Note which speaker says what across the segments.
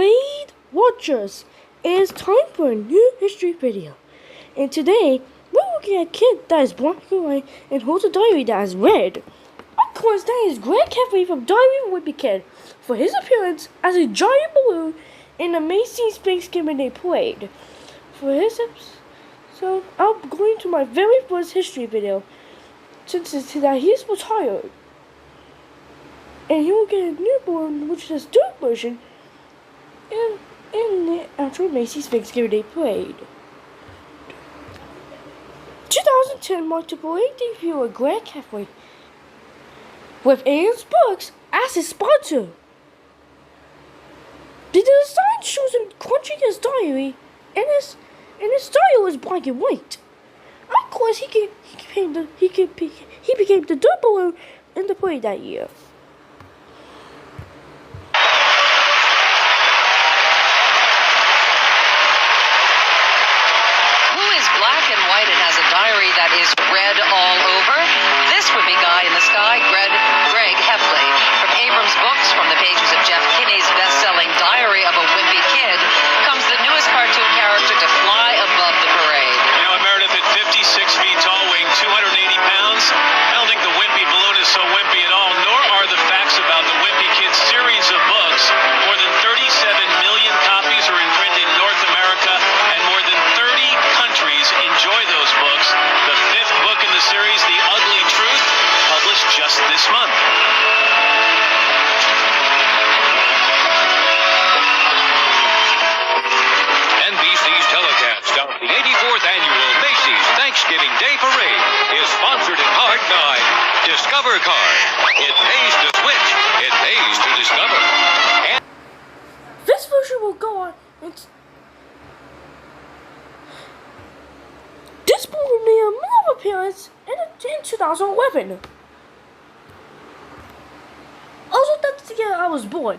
Speaker 1: Parade Watchers. It is time for a new history video. And today, we're looking at a kid that is black and white and holds a diary that is red. Of course, that is Greg Heffley from Diary of a Wimpy Kid for his appearance as a giant balloon in the Macy's Thanksgiving Day Parade. For his episode, I'm going to my very first history video since it's that he's retired. And he will get a new balloon, which is a dirt version, in the actual Macy's Thanksgiving Day Parade. 2010 marked the parade debut of Greg Heffley, with Ann's Books as his sponsor. The design shows him crunching his diary, and his diary was black and white. Of course, he became the dirt balloon in the parade that year.
Speaker 2: That is red all over. This would be Guy in the Sky, Greg Heffley. From Abrams Books, from the pages of Jeff Kinney's best-selling Diary of a Wimpy Kid, comes the newest cartoon character to fly above the parade.
Speaker 3: You know, Meredith, at 56 feet tall, weighing 280 pounds, I don't think the Wimpy balloon is so wimpy at all, nor are the facts about the Wimpy Kid series of books. More than 37 million copies are in print in North America, and more than 30 countries enjoy those books. The fifth book in the series, The Ugly Truth, published just this month.
Speaker 4: NBC's telecast of the 84th Annual Macy's Thanksgiving Day Parade is sponsored in part by Discover Card. It pays to switch. It pays to discover. And
Speaker 1: this version will go on. This balloon made another appearance in 2011. Also, that's the year I was born.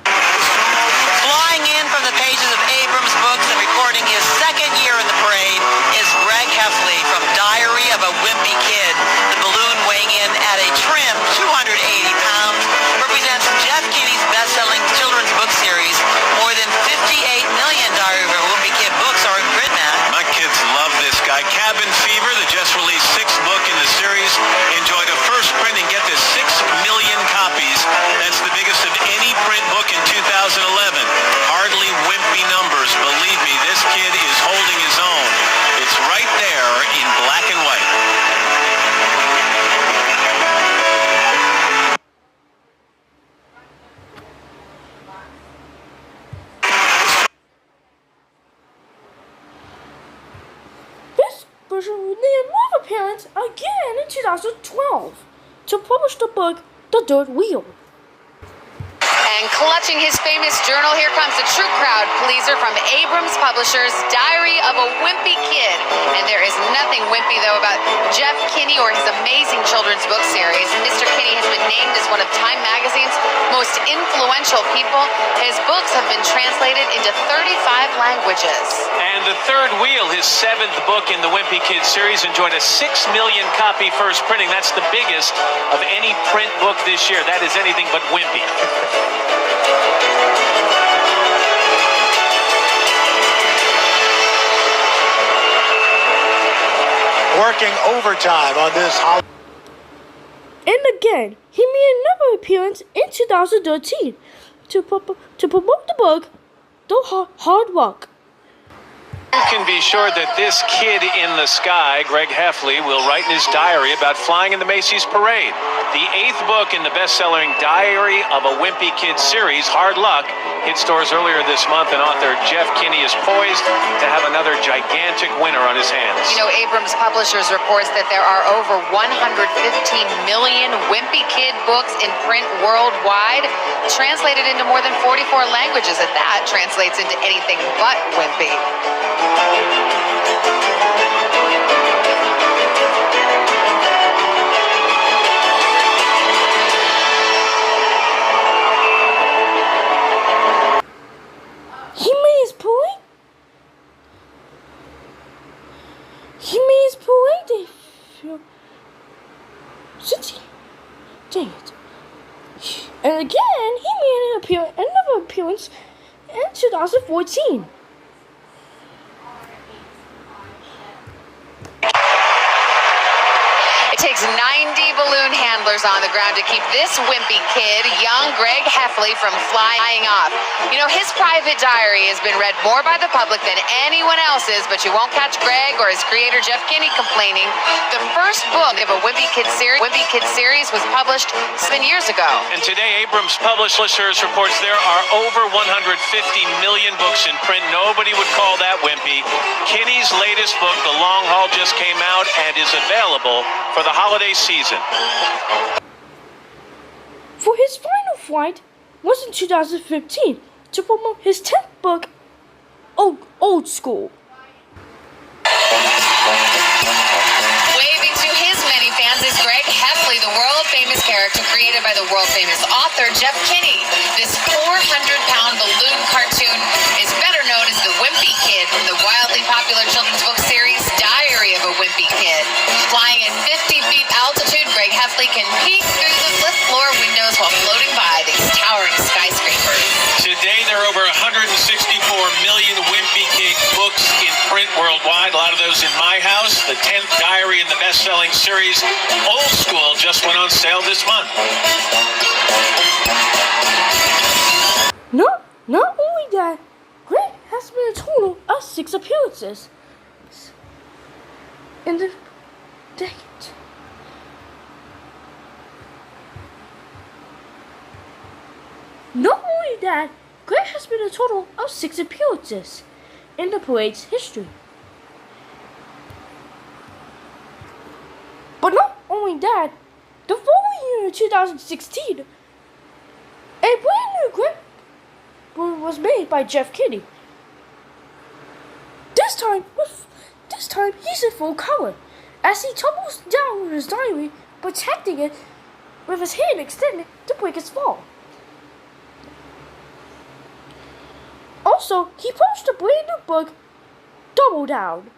Speaker 2: Flying in from the pages of Abrams Books and recording his second year in the parade is Greg Heffley from Diary of a Wimpy Kid. The balloon weighing in at a trim 280 pounds represents Jeff Kinney's best-selling children's book series. More than 58 million Diary of a Wimpy Kid books are in print now.
Speaker 3: My kids love this guy. Cabin Fever, the just released sixth book in the series, enjoyed a first print and get this 6 million copies. That's the biggest of any print book in 2011. Hardly wimpy numbers. Believe me, this kid is holding his own. It's right there in black and white.
Speaker 1: This version made another appearance again in 2012 to publish the book The Dirt Wheel.
Speaker 5: And clutching his famous journal, here comes a true crowd pleaser from Abrams Publishers, Diary of a Wimpy Kid. And there is nothing wimpy, though, about Jeff Kinney or his amazing children's book series. Mr. Kinney has been named as one of Time Magazine's most influential people. His books have been translated into 35 languages.
Speaker 3: And The Third Wheel, his seventh book in the Wimpy Kid series, enjoyed a 6 million copy first printing. That's the biggest of any print book this year. That is anything but wimpy.
Speaker 6: Working overtime on this holiday.
Speaker 1: And again, he made another appearance in 2013 to promote the book The Hard Rock.
Speaker 3: You can be sure that this kid in the sky, Greg Heffley, will write in his diary about flying in the Macy's parade. The eighth book in the best-selling Diary of a Wimpy Kid series, Hard Luck, hit stores earlier this month, and author Jeff Kinney is poised to have another gigantic winner on his hands.
Speaker 5: You know, Abrams Publishers reports that there are over 115 million Wimpy Kid books in print worldwide, translated into more than 44 languages, and that translates into anything but wimpy.
Speaker 1: He made his parade. Dang it. And again, he made another appearance in 2014.
Speaker 5: It takes 90 balloon handlers on the ground to keep this wimpy kid, young Greg Heffley, from flying off. You know, his private diary has been read more by the public than anyone else's, but you won't catch Greg or his creator Jeff Kinney complaining. The first book of a Wimpy Kid series was published 7 years ago.
Speaker 3: And today, Abrams Publishers reports there are over 150 million books in print. Nobody would call that wimpy. Kinney's latest book, The Long Haul, just came out and is available for the holiday season.
Speaker 1: For his final flight was in 2015 to promote his 10th book, Old School.
Speaker 5: Waving to his many fans is Greg Heffley, the world-famous character created by the world-famous author Jeff Kinney. This 400-pound balloon cartoon is better known as the Wimpy Kid from the wildly popular children's book series Diary of a Wimpy Kid. Flying at 50 feet altitude, Greg Heffley can peek through the lift floor windows while floating by these towering skyscrapers.
Speaker 3: Today, there are over 164 million Wimpy Kid books in print worldwide. A lot of those in my house. The 10th diary in the best-selling series Old School just went on sale this month.
Speaker 1: Not only that, Greg has been a total of 6 appearances in the decade. Not only that, Greg has been a total of 6 appearances in the parade's history. But not only that, the following year in 2016, a brand new Greg was made by Jeff Kinney. This time he's in full color, as he tumbles down with his diary, protecting it with his hand extended to break its fall. Also, he published a brand new book, Double Down.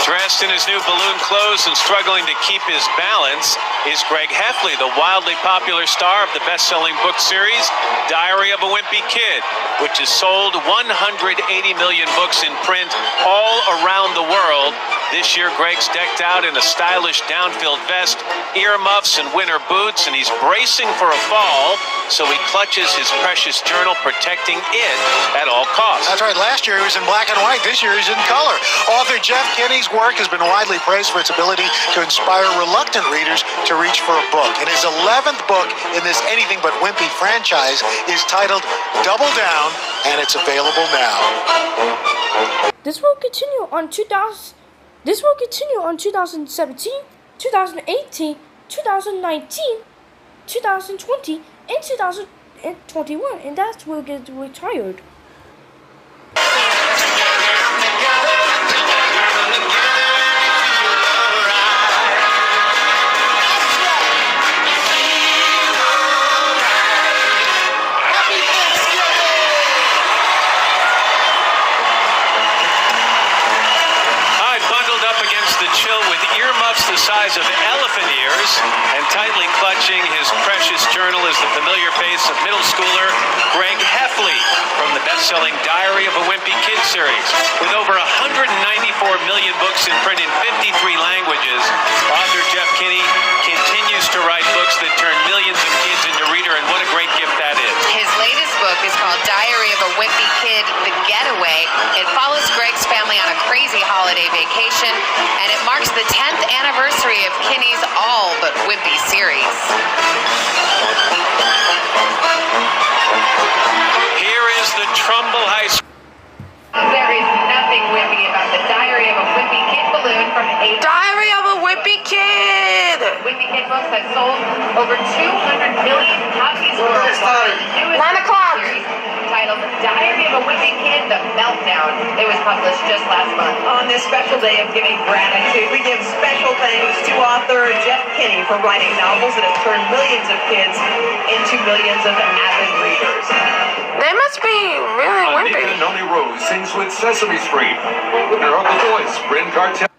Speaker 3: Dressed in his new balloon clothes and struggling to keep his balance is Greg Heffley, the wildly popular star of the best-selling book series Diary of a Wimpy Kid, which has sold 180 million books in print all around the world. This year, Greg's decked out in a stylish down-filled vest, earmuffs, and winter boots, and he's bracing for a fall, so he clutches his precious journal, protecting it at all costs.
Speaker 6: That's right. Last year he was in black and white. This year he's in color. Author Jeff Kinney's work has been widely praised for its ability to inspire reluctant readers to reach for a book. And his 11th book in this Anything But Wimpy franchise is titled Double Down, and it's available now.
Speaker 1: This will continue on 2017, 2018, 2019, 2020, and 2021, and that will get retired.
Speaker 3: The size of elephant ears, and tightly clutching his precious journal is the familiar face of middle schooler Greg Heffley from the best-selling Diary of a Wimpy Kid series. With over 194 million books in print in 53 languages, author Jeff Kinney continues to write books that turn millions of kids into reader, and what a great gift that is.
Speaker 5: His latest book is called Diary of a Wimpy Kid, The Getaway. It follows Greg's family on a crazy holiday vacation, and it marks the 10th anniversary of Kinney's All But Wimpy series.
Speaker 3: Here is the Trumbull High School.
Speaker 5: There is nothing wimpy about the Diary of a Wimpy Kid balloon from
Speaker 7: Diary of a Wimpy Kid!
Speaker 5: Wimpy Kid books have sold over 200 million copies worldwide. The newest
Speaker 7: 9 o'clock.
Speaker 5: series, titled Diary of a Wimpy Kid, The Meltdown. It was published just last month.
Speaker 7: On this special day of giving gratitude, we give special thanks to author Jeff Kinney for writing novels that have turned millions of kids into millions of avid readers. They must be really wimpy.
Speaker 8: Noni Rose sings with Sesame Street with her Uncle Voice. Sprint Cartel.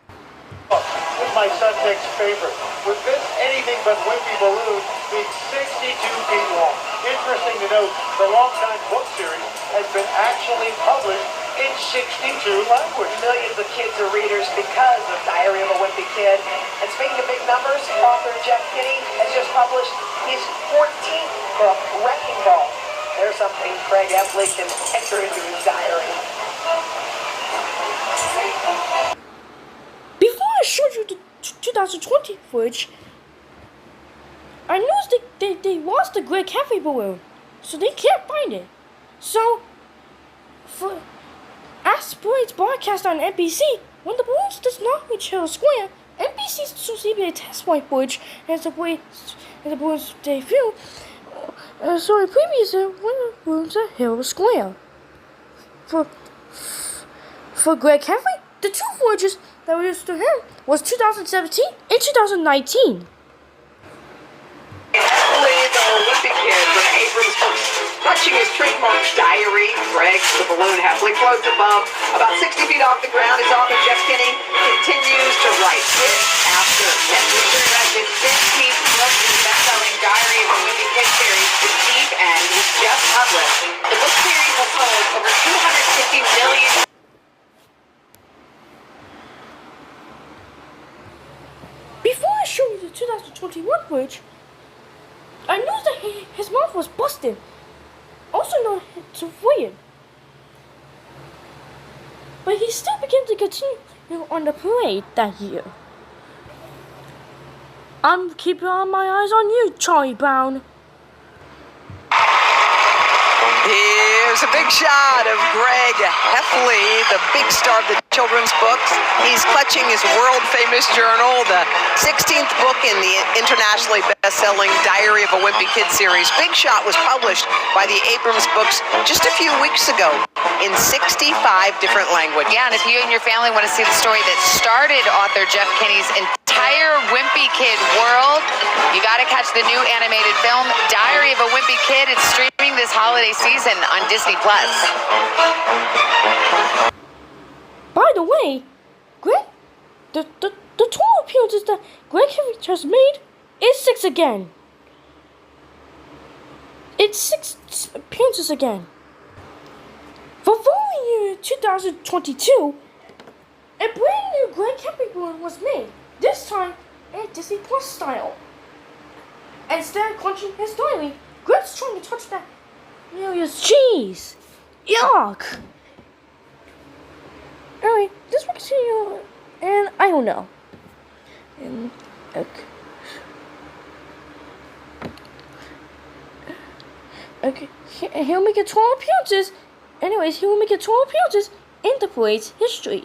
Speaker 6: With my subject's favorite. With this anything but wimpy balloon being 62 feet long. Interesting to note, the Longtime book series has been actually published in 62 languages.
Speaker 7: Millions of kids are readers because of Diary of a Wimpy Kid. And speaking of big numbers, author Jeff Kinney has just published his 14th book, Wrecking Ball. There's something Craig Heffley can enter into his diary.
Speaker 1: Before I showed you the 2020 footage, I noticed they lost the Greg Heffley balloon, so they can't find it. So, as Braid's broadcast on NBC, when the balloons does not reach Hill Square, NBC's CBA test flight footage as the balloons debut. So the previous year, when the balloons at Hill Square. For Greg Heffley, the two voyages that were used to him was 2017 and 2019.
Speaker 7: Heffley, the Wimpy Kid from Abrams Books, clutching his trademark diary. Greg, the balloon Heffley, floats above about 60 feet off the ground. His author Jeff Kinney continues to write hit after hit. Return his 15th book in the best-selling Diary of a Wimpy Kid series, The Deep End, was just published. The book series has sold over 250 million.
Speaker 1: Before I show you the 2021 footage, I noticed that his mouth was busted, also known as weird. But he still began to continue on the parade that year. I'm keeping my eyes on you, Charlie Brown.
Speaker 2: Here's a big shot of Greg Heffley, the big star of the children's books. He's clutching his world-famous journal, the 16th book in the internationally best-selling Diary of a Wimpy Kid series. Big Shot was published by the Abrams Books just a few weeks ago in 65 different languages.
Speaker 5: Yeah, and if you and your family want to see the story that started author Jeff Kinney's entire Wimpy Kid world, you got to catch the new animated film, Diary of a Wimpy Kid. It's streaming this holiday season on Disney+.
Speaker 1: By the way, Greg, the total appearances that Greg Heffley has made is 6 again. It's 6 appearances again. For following year 2022, a brand new Greg Heffley balloon was made, this time in Disney Plus style. Instead of crunching his diary, Greg's trying to touch that Maria's cheese. Yuck! Anyway, this will continue, and I don't know. And, okay, he'll make it 12 appearances. Anyways, he will make it 12 appearances in the parade's history.